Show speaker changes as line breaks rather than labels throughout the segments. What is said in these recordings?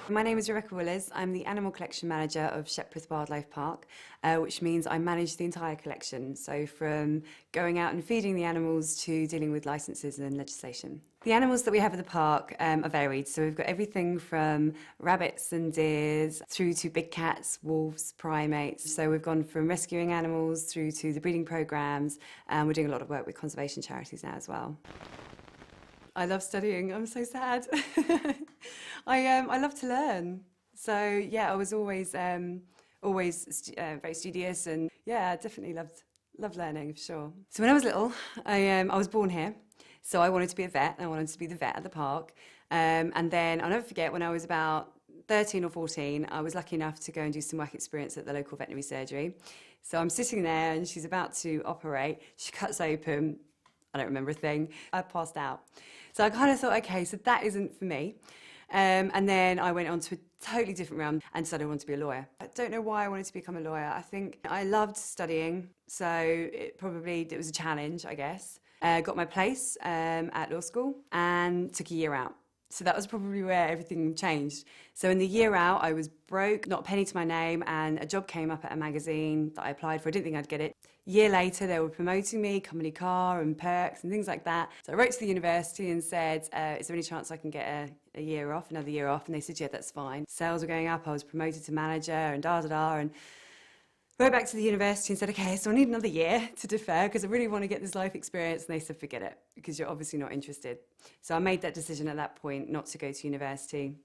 My name is Rebecca Willers. I'm the Animal Collection Manager of Shepworth Wildlife Park, which means I manage the entire collection. So from going out and feeding the animals to dealing with licences and legislation. The animals that we have at the park are varied. So we've got everything from rabbits and deers through to big cats, wolves, primates. So we've gone from rescuing animals through to the breeding programmes, and we're doing a lot of work with conservation charities now as well. I love studying. I'm so sad. I love to learn. So yeah, I was always very studious, and yeah, I definitely loved learning for sure. So when I was little, I was born here, so I wanted to be a vet. I wanted to be the vet at the park, and then I'll never forget when I was about 13 or 14, I was lucky enough to go and do some work experience at the local veterinary surgery. So I'm sitting there, and she's about to operate. She cuts open. I don't remember a thing. I passed out. So I kind of thought, okay, so that isn't for me. And then I went on to a totally different realm and decided I wanted to be a lawyer. I don't know why I wanted to become a lawyer. I think I loved studying, so it was a challenge, I guess. Got my place at law school and took a year out. So that was probably where everything changed. So in the year out, I was broke, not a penny to my name, and a job came up at a magazine that I applied for. I didn't think I'd get it. A year later, they were promoting me, company car and perks and things like that. So I wrote to the university and said, is there any chance I can get a year off, another year off? And they said, yeah, that's fine. Sales were going up, I was promoted to manager and and went back to the university and said, okay, so I need another year to defer because I really want to get this life experience. And they said, forget it, because you're obviously not interested. So I made that decision at that point not to go to university.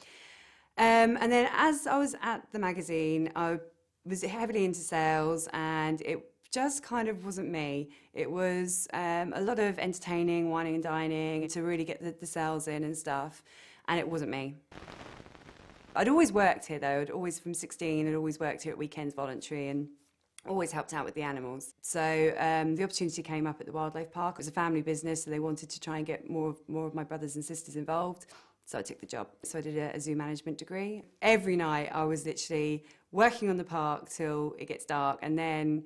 And then as I was at the magazine, I was heavily into sales, and it just kind of wasn't me. It was a lot of entertaining, wining and dining to really get the sales in and stuff, and it wasn't me. I'd always worked here though. From 16, I'd always worked here at weekends voluntary and always helped out with the animals. So the opportunity came up at the wildlife park. It was a family business, so they wanted to try and get more of my brothers and sisters involved. So I took the job. So I did a zoo management degree. Every night I was literally working on the park till it gets dark, and then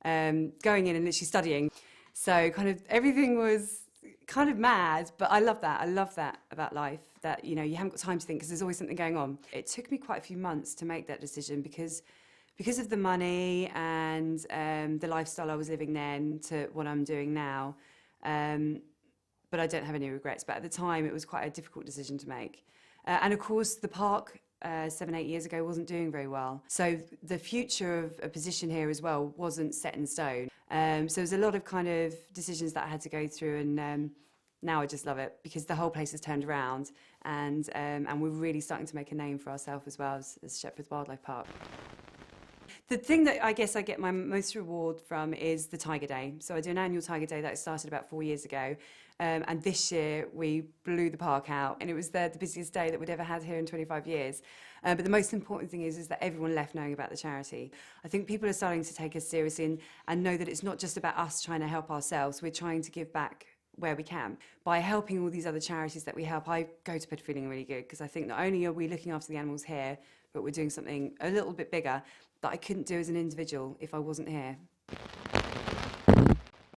going in and literally studying. So kind of everything was kind of mad, but I love that. I love that about life, that, you know, you haven't got time to think because there's always something going on. It took me quite a few months to make that decision because of the money and the lifestyle I was living then to what I'm doing now. But I don't have any regrets. But at the time, it was quite a difficult decision to make. And of course, the park 7-8 years ago wasn't doing very well. So the future of a position here as well wasn't set in stone. So there's a lot of kind of decisions that I had to go through, and now I just love it because the whole place has turned around, and we're really starting to make a name for ourselves as well as Shepworth Wildlife Park. The thing that I guess I get my most reward from is the Tiger Day. So I do an annual Tiger Day that started about 4 years ago. And this year we blew the park out, and it was the busiest day that we'd ever had here in 25 years. But the most important thing is that everyone left knowing about the charity. I think people are starting to take us seriously and know that it's not just about us trying to help ourselves. We're trying to give back where we can. By helping all these other charities that we help, I go to bed feeling really good because I think not only are we looking after the animals here, but we're doing something a little bit bigger that I couldn't do as an individual if I wasn't here.